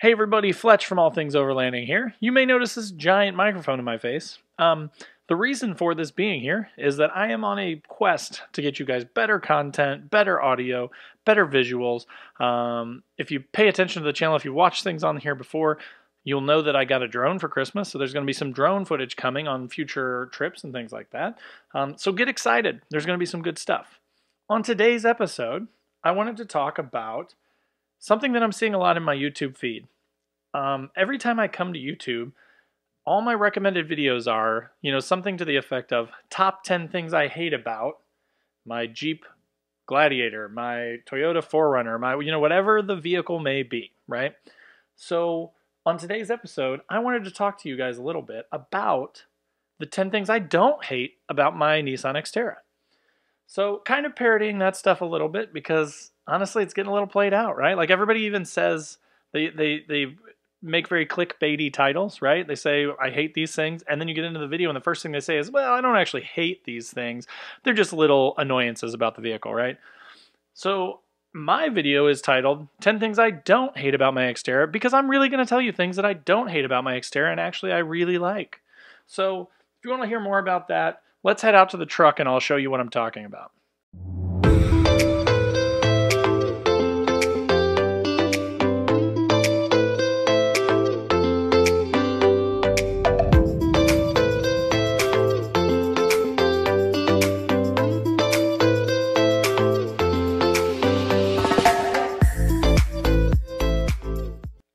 Hey everybody, Fletch from All Things Overlanding here. You may notice this giant microphone in my face. The reason for this being here is that I am on a quest to get you guys better content, better audio, better visuals. If you pay attention to the channel, if you watched things on here before, you'll know that I got a drone for Christmas, so there's going to be some drone footage coming on future trips and things like that. So get excited. There's going to be some good stuff. On today's episode, I wanted to talk about something that I'm seeing a lot in my YouTube feed. Every time I come to YouTube, all my recommended videos are, something to the effect of top 10 things I hate about my Jeep Gladiator, my Toyota 4Runner, my, whatever the vehicle may be, right? So on today's episode, I wanted to talk to you guys a little bit about the 10 things I don't hate about my Nissan Xterra. So kind of parodying that stuff a little bit because honestly, it's getting a little played out, right? Like everybody even says they make very clickbaity titles, right? They say, I hate these things. And then you get into the video and the first thing they say is, well, I don't actually hate these things. They're just little annoyances about the vehicle, right? So my video is titled 10 Things I Don't Hate About My Xterra because I'm really going to tell you things that I don't hate about my Xterra and actually I really like. So if you want to hear more about that, let's head out to the truck and I'll show you what I'm talking about.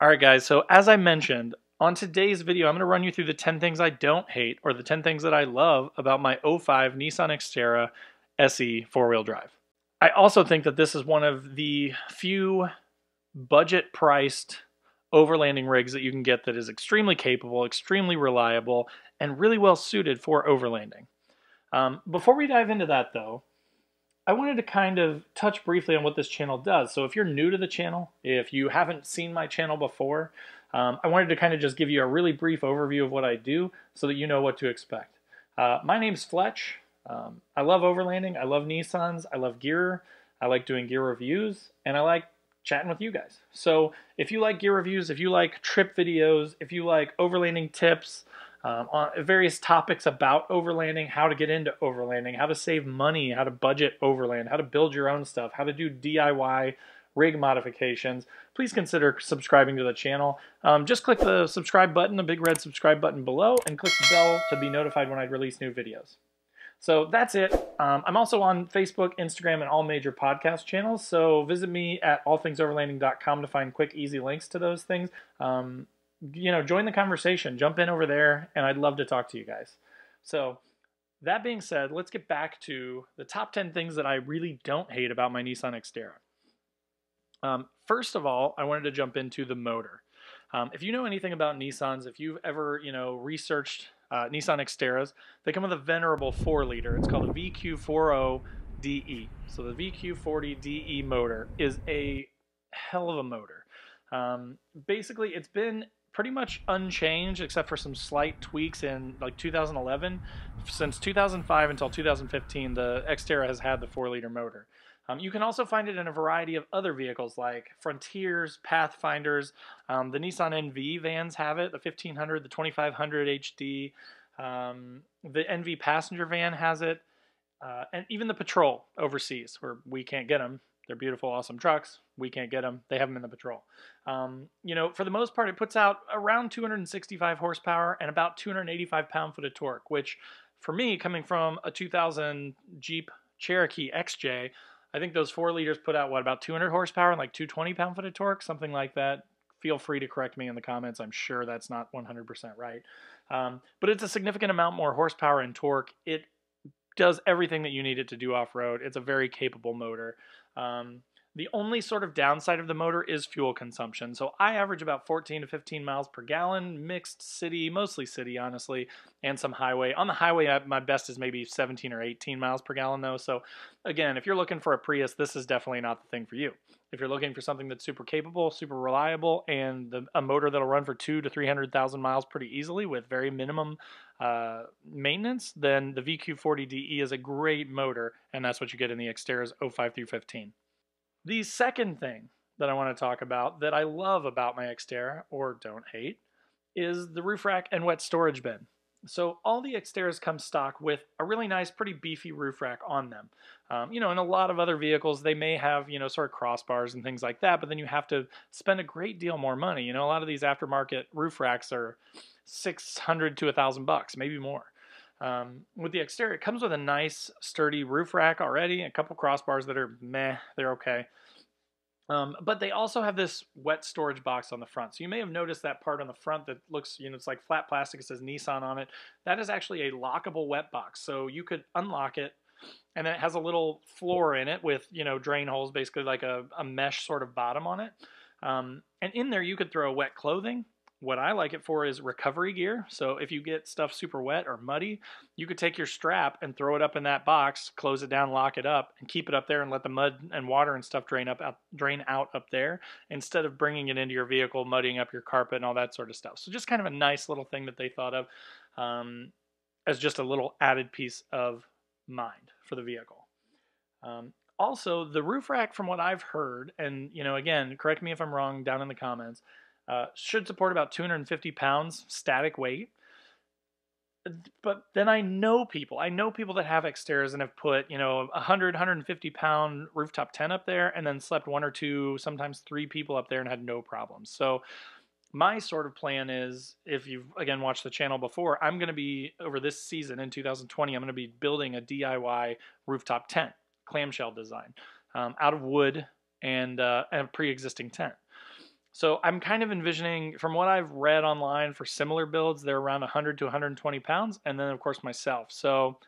Alright guys, so as I mentioned, on today's video I'm going to run you through the 10 things I don't hate or the 10 things that I love about my 05 Nissan Xterra SE four-wheel drive. I also think that this is one of the few budget-priced overlanding rigs that you can get that is extremely capable, extremely reliable, and really well suited for overlanding. Before we dive into that though, I wanted to kind of touch briefly on what this channel does. So if you're new to the channel, if you haven't seen my channel before, I wanted to kind of just give you a really brief overview of what I do so that you know what to expect. My name's Fletch. I love overlanding. I love Nissans. I love gear. I like doing gear reviews, and I like chatting with you guys. So if you like gear reviews, if you like trip videos, if you like overlanding tips, on various topics about overlanding, how to get into overlanding, how to save money, how to budget overland, how to build your own stuff, how to do DIY rig modifications, please consider subscribing to the channel. Just click the subscribe button, the big red subscribe button below, and click the bell to be notified when I release new videos. So that's it. I'm also on Facebook, Instagram, and all major podcast channels, so visit me at allthingsoverlanding.com to find quick, easy links to those things. Join the conversation, jump in over there, and I'd love to talk to you guys. So that being said, let's get back to the top 10 things that I really don't hate about my Nissan Xterra. First of all, I wanted to jump into the motor. If you know anything about Nissans, if you've ever, researched Nissan Xterras, they come with a venerable 4-liter. It's called a VQ40DE. So the VQ40DE motor is a hell of a motor. Basically, it's been pretty much unchanged except for some slight tweaks in like 2011. Since 2005 until 2015, the Xterra has had the 4-liter motor. You can also find it in a variety of other vehicles like Frontiers, Pathfinders, the Nissan NV vans have it, the 1500, the 2500 HD, the NV passenger van has it, and even the Patrol overseas where we can't get them. They're beautiful, awesome trucks. We can't get them. They have them in the Patrol. For the most part, it puts out around 265 horsepower and about 285 pound-foot of torque, which for me, coming from a 2000 Jeep Cherokee XJ, I think those 4 liters put out, about 200 horsepower and like 220 pound-foot of torque, something like that. Feel free to correct me in the comments. I'm sure that's not 100% right. But it's a significant amount more horsepower and torque. It does everything that you need it to do off-road. It's a very capable motor. The only sort of downside of the motor is fuel consumption. So I average about 14 to 15 miles per gallon, mixed city, mostly city, honestly, and some highway. On the highway, my best is maybe 17 or 18 miles per gallon, though. So again, if you're looking for a Prius, this is definitely not the thing for you. If you're looking for something that's super capable, super reliable, and a motor that'll run for 200,000 to 300,000 miles pretty easily with very minimum maintenance, then the VQ40DE is a great motor, and that's what you get in the Xterras 05 through 15. The second thing that I want to talk about that I love about my Xterra, or don't hate, is the roof rack and wet storage bin. So all the Xterras come stock with a really nice, pretty beefy roof rack on them. In a lot of other vehicles, they may have, sort of crossbars and things like that, but then you have to spend a great deal more money. A lot of these aftermarket roof racks are $600 to $1,000, maybe more. With the Xterra, it comes with a nice, sturdy roof rack already, a couple crossbars that are meh, they're okay. But they also have this wet storage box on the front. So you may have noticed that part on the front that looks, it's like flat plastic. It says Nissan on it. That is actually a lockable wet box. So you could unlock it, and then it has a little floor in it with, drain holes, basically like a mesh sort of bottom on it. And in there you could throw wet clothing. What I like it for is recovery gear. So if you get stuff super wet or muddy, you could take your strap and throw it up in that box, close it down, lock it up, and keep it up there and let the mud and water and stuff drain out up there, instead of bringing it into your vehicle, muddying up your carpet and all that sort of stuff. So just kind of a nice little thing that they thought of as just a little added peace of mind for the vehicle. Also, the roof rack, from what I've heard, and again, correct me if I'm wrong down in the comments, should support about 250 pounds static weight. But then I know people that have Xterras and have put, 100, 150 pound rooftop tent up there, and then slept 1 or 2, sometimes 3 people up there and had no problems. So my sort of plan is, if you've, again, watched the channel before, I'm going to be, over this season in 2020, I'm going to be building a DIY rooftop tent, clamshell design, out of wood and a pre-existing tent. So I'm kind of envisioning, from what I've read online for similar builds, they're around 100 to 120 pounds, and then of course myself. So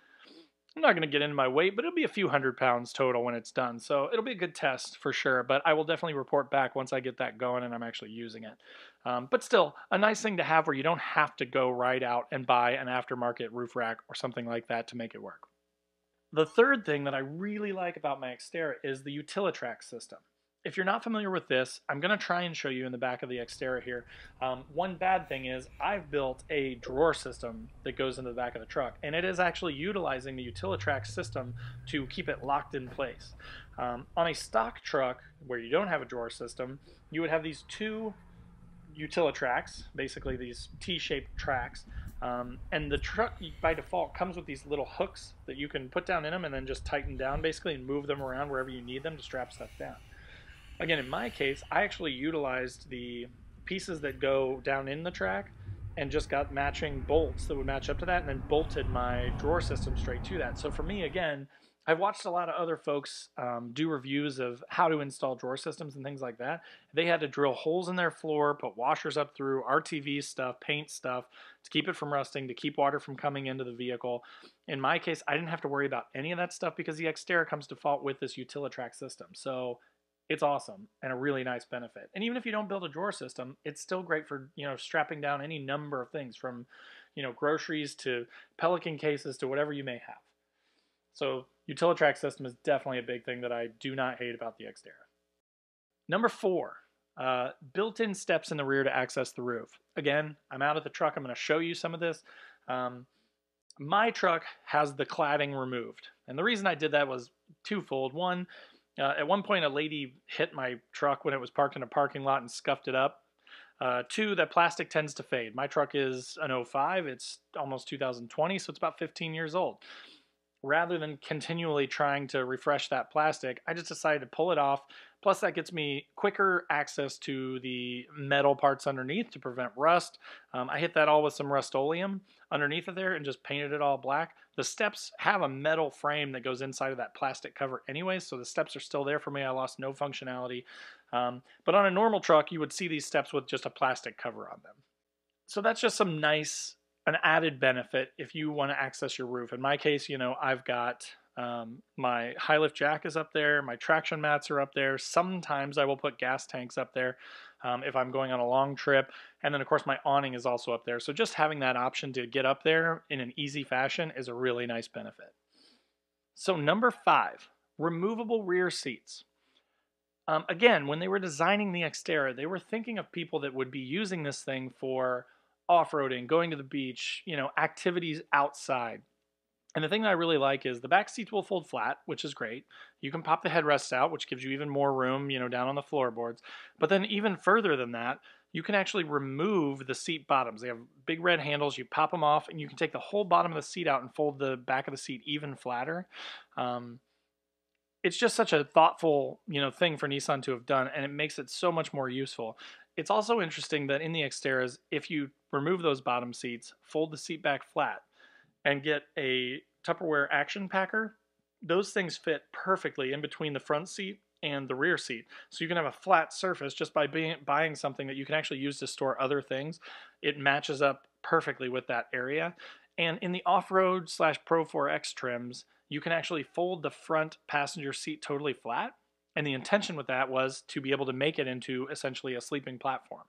I'm not going to get into my weight, but it'll be a few hundred pounds total when it's done. So it'll be a good test for sure, but I will definitely report back once I get that going and I'm actually using it. But still, a nice thing to have where you don't have to go right out and buy an aftermarket roof rack or something like that to make it work. The third thing that I really like about my Xterra is the Utilitrack system. If you're not familiar with this, I'm going to try and show you in the back of the Xterra here. One bad thing is I've built a drawer system that goes into the back of the truck, and it is actually utilizing the Utilitrack system to keep it locked in place. On a stock truck where you don't have a drawer system, you would have these 2 Utilitracks, basically these T-shaped tracks, and the truck by default comes with these little hooks that you can put down in them and then just tighten down basically and move them around wherever you need them to strap stuff down. Again, in my case, I actually utilized the pieces that go down in the track and just got matching bolts that would match up to that, and then bolted my drawer system straight to that. So for me, again, I've watched a lot of other folks do reviews of how to install drawer systems and things like that. They had to drill holes in their floor, put washers up through, RTV stuff, paint stuff to keep it from rusting, to keep water from coming into the vehicle. In my case, I didn't have to worry about any of that stuff because the Xterra comes default with this Utilitrack system. So it's awesome and a really nice benefit. And even if you don't build a drawer system, it's still great for, strapping down any number of things, from, groceries to Pelican cases to whatever you may have. So Utilitrack system is definitely a big thing that I do not hate about the Xterra. Number 4, built-in steps in the rear to access the roof. Again, I'm out of the truck. I'm going to show you some of this. My truck has the cladding removed. And the reason I did that was twofold. One, at one point, a lady hit my truck when it was parked in a parking lot and scuffed it up. 2, that plastic tends to fade. My truck is an 05. It's almost 2020, so it's about 15 years old. Rather than continually trying to refresh that plastic, I just decided to pull it off. Plus, that gets me quicker access to the metal parts underneath to prevent rust. I hit that all with some Rust-Oleum underneath of there and just painted it all black. The steps have a metal frame that goes inside of that plastic cover anyway, so the steps are still there for me. I lost no functionality. But on a normal truck, you would see these steps with just a plastic cover on them. So that's just some nice, an added benefit if you want to access your roof. In my case, I've got my high lift jack is up there, my traction mats are up there. Sometimes I will put gas tanks up there if I'm going on a long trip. And then of course my awning is also up there. So just having that option to get up there in an easy fashion is a really nice benefit. So number 5, removable rear seats. Again, when they were designing the Xterra, they were thinking of people that would be using this thing for off-roading, going to the beach, activities outside. And the thing that I really like is the back seats will fold flat, which is great. You can pop the headrests out, which gives you even more room, down on the floorboards. But then even further than that, you can actually remove the seat bottoms. They have big red handles. You pop them off, and you can take the whole bottom of the seat out and fold the back of the seat even flatter. It's just such a thoughtful, thing for Nissan to have done, and it makes it so much more useful. It's also interesting that in the Xterras, if you remove those bottom seats, fold the seat back flat, and get a Tupperware action packer, those things fit perfectly in between the front seat and the rear seat. So you can have a flat surface just by buying something that you can actually use to store other things. It matches up perfectly with that area. And in the off-road / Pro 4X trims, you can actually fold the front passenger seat totally flat. And the intention with that was to be able to make it into essentially a sleeping platform.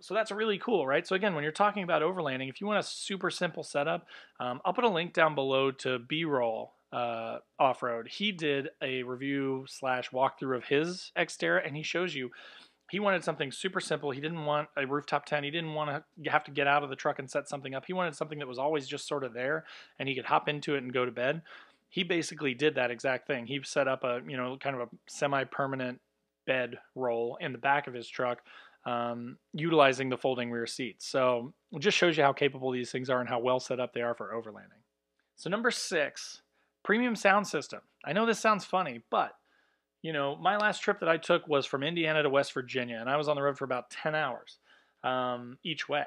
So that's really cool, right? So again, when you're talking about overlanding, if you want a super simple setup, I'll put a link down below to B-Roll Off-Road. He did a review / walkthrough of his Xterra, and he shows you he wanted something super simple. He didn't want a rooftop tent. He didn't want to have to get out of the truck and set something up. He wanted something that was always just sort of there, and he could hop into it and go to bed. He basically did that exact thing. He set up a, kind of a semi-permanent bed roll in the back of his truck, utilizing the folding rear seats. So it just shows you how capable these things are and how well set up they are for overlanding. So number 6, premium sound system. I know this sounds funny, but my last trip that I took was from Indiana to West Virginia, and I was on the road for about 10 hours each way.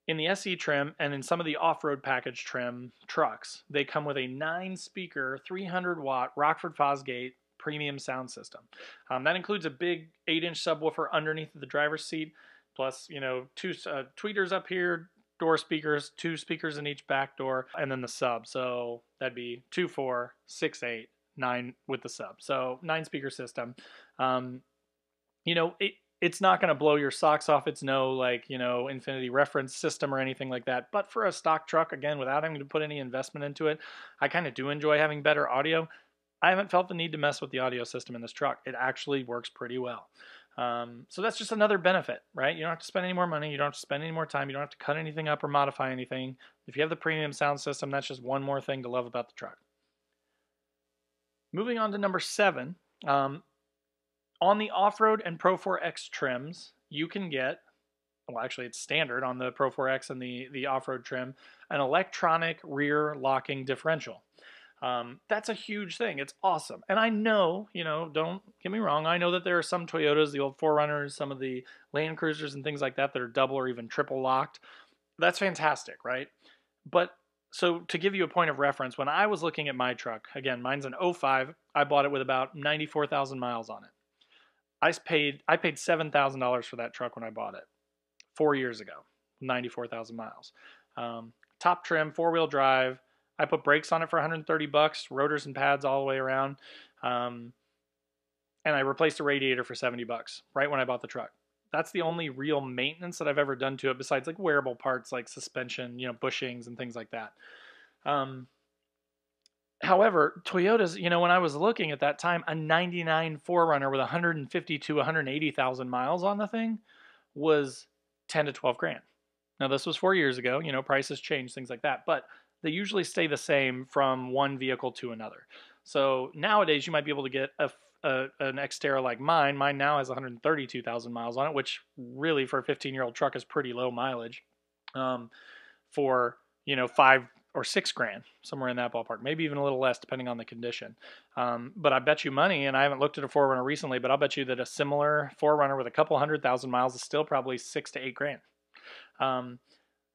In the SE trim and in some of the off-road package trim trucks, they come with a 9-speaker, 300-watt Rockford Fosgate premium sound system. That includes a big 8-inch subwoofer underneath the driver's seat, plus 2 tweeters up here, door speakers, 2 speakers in each back door, and then the sub. So that'd be 2, 4, 6, 8, 9 with the sub. So 9-speaker system. It's not going to blow your socks off. It's no infinity reference system or anything like that. But for a stock truck, again, without having to put any investment into it, I kind of do enjoy having better audio. I haven't felt the need to mess with the audio system in this truck. It actually works pretty well. So that's just another benefit, right? You don't have to spend any more money. You don't have to spend any more time. You don't have to cut anything up or modify anything. If you have the premium sound system, that's just one more thing to love about the truck. Moving on to number 7, on the off-road and Pro 4X trims, you can get, well, actually it's standard on the Pro 4X and the off-road trim, an electronic rear locking differential. That's a huge thing. It's awesome. And I know, don't get me wrong, I know that there are some Toyotas, the old 4Runners, some of the Land Cruisers and things like that that are double or even triple locked. That's fantastic, right? But so to give you a point of reference, when I was looking at my truck, again, mine's an 05, I bought it with about 94,000 miles on it. I paid $7,000 for that truck when I bought it 4 years ago, 94,000 miles. Top trim, 4-wheel drive. I put brakes on it for $130, rotors and pads all the way around. And I replaced a radiator for $70 right when I bought the truck. That's the only real maintenance that I've ever done to it besides like wearable parts like suspension, bushings and things like that. However, Toyotas, when I was looking at that time, a 99 4Runner with 150 to 180,000 miles on the thing was 10 to 12 grand. Now this was 4 years ago, prices change, things like that, but they usually stay the same from one vehicle to another. So nowadays you might be able to get an Xterra like mine. Mine now has 132,000 miles on it, which really for a 15-year-old truck is pretty low mileage. For 5 or 6 grand, somewhere in that ballpark, maybe even a little less depending on the condition. But I bet you money, and I haven't looked at a 4Runner recently, but I'll bet you that a similar 4Runner with a couple 100,000 miles is still probably 6 to 8 grand.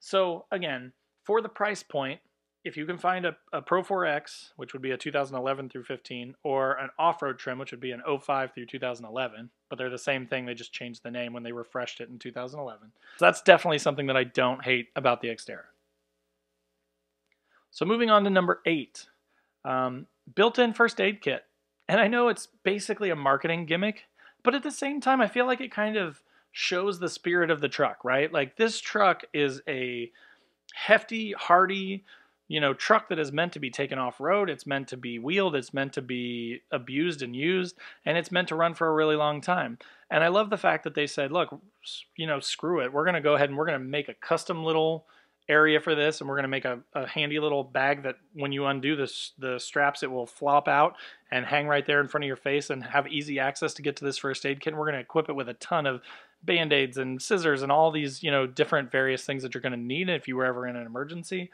So again, for the price point, if you can find a Pro 4X, which would be a 2011 through 15, or an off-road trim, which would be an 05 through 2011, but they're the same thing, they just changed the name when they refreshed it in 2011. So that's definitely something that I don't hate about the Xterra. So moving on to number 8, built-in first aid kit. And I know it's basically a marketing gimmick, but at the same time, I feel like it kind of shows the spirit of the truck, right? Like this truck is a hefty, hardy, truck that is meant to be taken off-road. It's meant to be wheeled. It's meant to be abused and used, and it's meant to run for a really long time. And I love the fact that they said, look, screw it. We're going to go ahead and we're going to make a custom little area for this, and we're going to make a handy little bag that when you undo the straps, it will flop out and hang right there in front of your face and have easy access to get to this first aid kit. And we're going to equip it with a ton of Band-Aids and scissors and all these, different various things that you're going to need if you were ever in an emergency.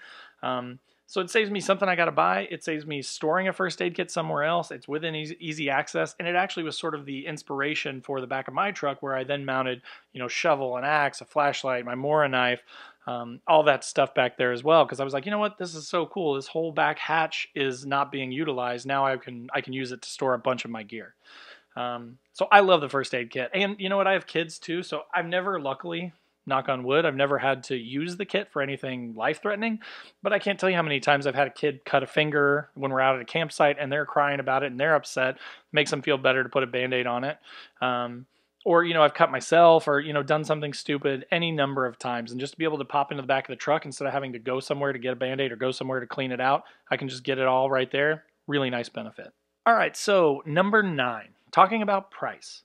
So it saves me something I got to buy. It saves me storing a first aid kit somewhere else. It's within easy access. And it actually was sort of the inspiration for the back of my truck, where I then mounted, shovel, an axe, a flashlight, my Mora knife, all that stuff back there as well. Because I was like, you know what, this is so cool. This whole back hatch is not being utilized. Now I can use it to store a bunch of my gear. So I love the first aid kit. And you know what, I have kids too. So I've never, luckily, knock on wood, I've never had to use the kit for anything life-threatening, but I can't tell you how many times I've had a kid cut a finger when we're out at a campsite and they're crying about it and they're upset. It makes them feel better to put a Band-Aid on it. Or, I've cut myself or, done something stupid any number of times, and just to be able to pop into the back of the truck instead of having to go somewhere to get a Band-Aid or go somewhere to clean it out, I can just get it all right there. Really nice benefit. All right, so number 9, talking about price.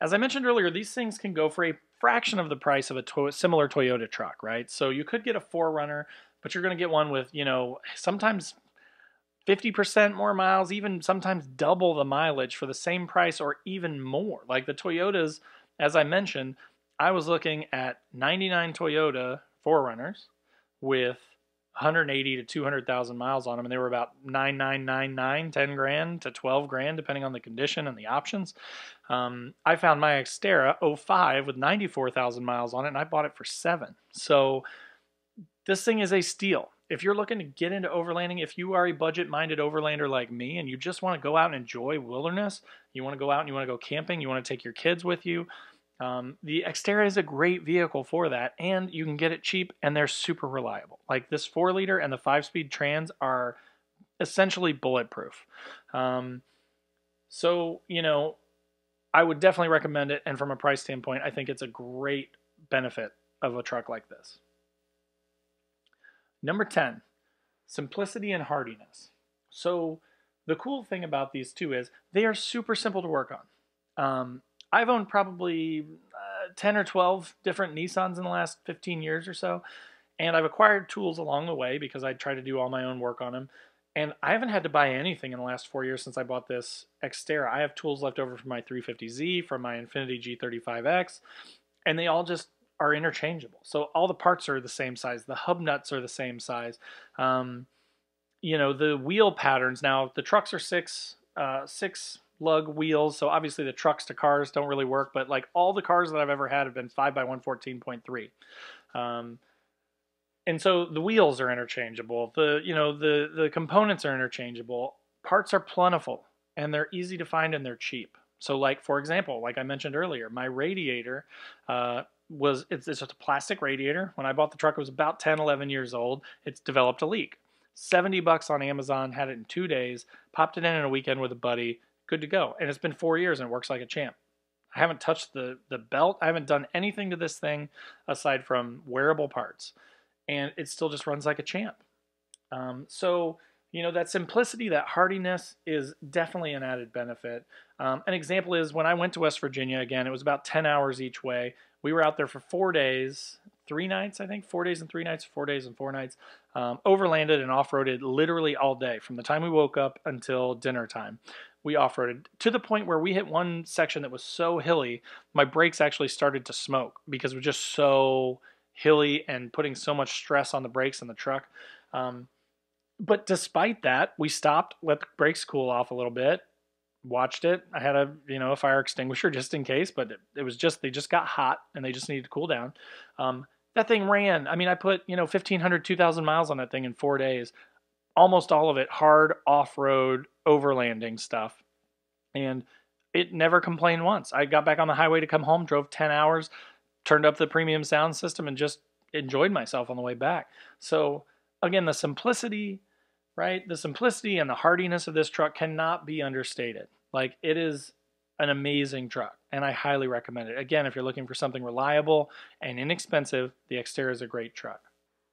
As I mentioned earlier, these things can go for a fraction of the price of a similar Toyota truck, right? So you could get a 4Runner, but you're going to get one with, sometimes 50% more miles, even sometimes double the mileage for the same price or even more. Like the Toyotas, as I mentioned, I was looking at 99 Toyota 4Runners with 180 to 200,000 miles on them, and they were about 9,999, 10 grand to 12 grand, depending on the condition and the options. I found my Xterra 05 with 94,000 miles on it, and I bought it for 7. So this thing is a steal. If you're looking to get into overlanding, if you are a budget-minded overlander like me, and you just want to go out and enjoy wilderness, you want to go out and you want to go camping, you want to take your kids with you, the Xterra is a great vehicle for that, and you can get it cheap, and they're super reliable. Like this 4-liter and the 5-speed trans are essentially bulletproof. So, I would definitely recommend it, and from a price standpoint, I think it's a great benefit of a truck like this. Number 10, simplicity and hardiness. So the cool thing about these two is they are super simple to work on. I've owned probably 10 or 12 different Nissans in the last 15 years or so, and I've acquired tools along the way because I try to do all my own work on them. And I haven't had to buy anything in the last 4 years since I bought this Xterra. I have tools left over from my 350Z, from my Infiniti G35X, and they all just are interchangeable. So all the parts are the same size. The hub nuts are the same size. The wheel patterns. Now, the trucks are six lug wheels, so obviously the trucks to cars don't really work, but like all the cars that I've ever had have been 5x114.3. And so the wheels are interchangeable. The components are interchangeable. Parts are plentiful, and they're easy to find, and they're cheap. So like, for example, like I mentioned earlier, my radiator, it's just a plastic radiator. When I bought the truck, it was about 10, 11 years old. It's developed a leak. $70 on Amazon, had it in 2 days, popped it in a weekend with a buddy, good to go. And it's been 4 years and it works like a champ. I haven't touched the belt. I haven't done anything to this thing aside from wearable parts. And it still just runs like a champ. So, that simplicity, that hardiness is definitely an added benefit. An example is when I went to West Virginia, again, it was about 10 hours each way. We were out there for 4 days, 3 nights, I think, 4 days and 3 nights, 4 days and 4 nights. Overlanded and off-roaded literally all day, from the time we woke up until dinner time. We off-roaded to the point where we hit one section that was so hilly, my brakes actually started to smoke because it was just so hilly and putting so much stress on the brakes in the truck. But despite that, we stopped, let the brakes cool off a little bit, watched it. I had a fire extinguisher just in case, but it was just, they just got hot and they just needed to cool down. That thing ran. I mean, I put, 1,500, 2,000 miles on that thing in 4 days. Almost all of it hard off-road overlanding stuff. And it never complained once. I got back on the highway to come home, drove 10 hours, turned up the premium sound system, and just enjoyed myself on the way back. So again, the simplicity, right? The simplicity and the hardiness of this truck cannot be understated. Like, it is an amazing truck, and I highly recommend it. Again, if you're looking for something reliable and inexpensive, the Xterra is a great truck.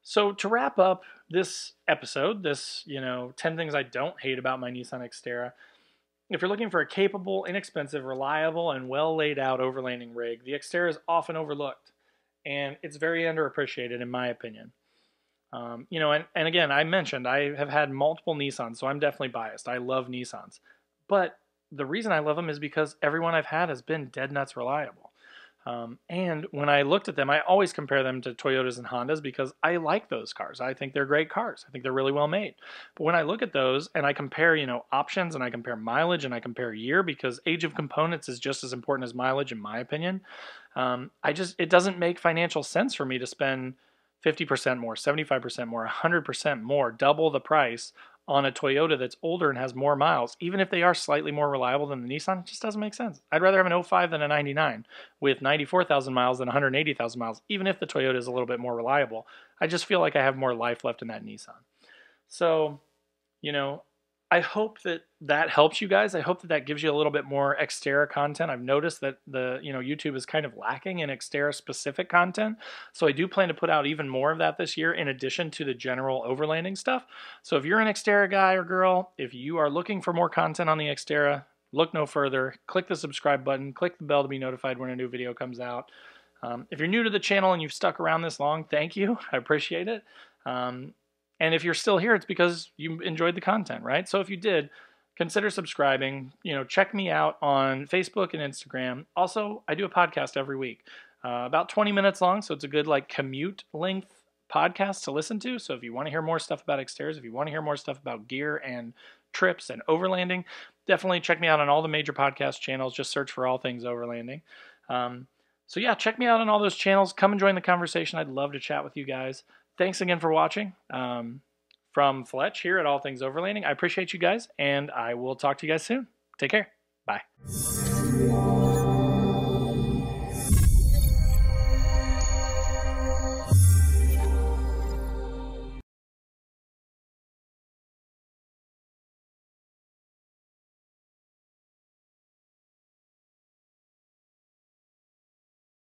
So to wrap up this episode, this, 10 things I don't hate about my Nissan Xterra, if you're looking for a capable, inexpensive, reliable, and well laid out overlanding rig, the Xterra is often overlooked, and it's very underappreciated in my opinion. You know, and again, I mentioned I have had multiple Nissans, so I'm definitely biased. I love Nissans. But the reason I love them is because everyone I've had has been dead nuts reliable. And when I looked at them, I always compare them to Toyotas and Hondas because I like those cars. I think they're great cars. I think they're really well made. But when I look at those and I compare, you know, options and I compare mileage and I compare year, because age of components is just as important as mileage in my opinion, it doesn't make financial sense for me to spend 50% more, 75% more, 100% more, double the price on a Toyota that's older and has more miles, even if they are slightly more reliable than the Nissan. It just doesn't make sense. I'd rather have an 05 than a 99 with 94,000 miles than 180,000 miles, even if the Toyota is a little bit more reliable. I just feel like I have more life left in that Nissan. So, you know, I hope that that helps you guys. I hope that that gives you a little bit more Xterra content. I've noticed that YouTube is kind of lacking in Xterra specific content. So I do plan to put out even more of that this year in addition to the general overlanding stuff. So if you're an Xterra guy or girl, if you are looking for more content on the Xterra, look no further. Click the subscribe button, click the bell to be notified when a new video comes out. If you're new to the channel and you've stuck around this long, thank you. I appreciate it. And if you're still here, it's because you enjoyed the content, right? So if you did, consider subscribing. You know, check me out on Facebook and Instagram. Also, I do a podcast every week, about 20 minutes long, so it's a good like commute length podcast to listen to. So if you want to hear more stuff about Xterras, if you want to hear more stuff about gear and trips and overlanding, definitely check me out on all the major podcast channels. Just search for All Things Overlanding. So yeah, check me out on all those channels. Come and join the conversation. I'd love to chat with you guys. Thanks again for watching. From Fletch here at All Things Overlanding. I appreciate you guys, and I will talk to you guys soon. Take care. Bye.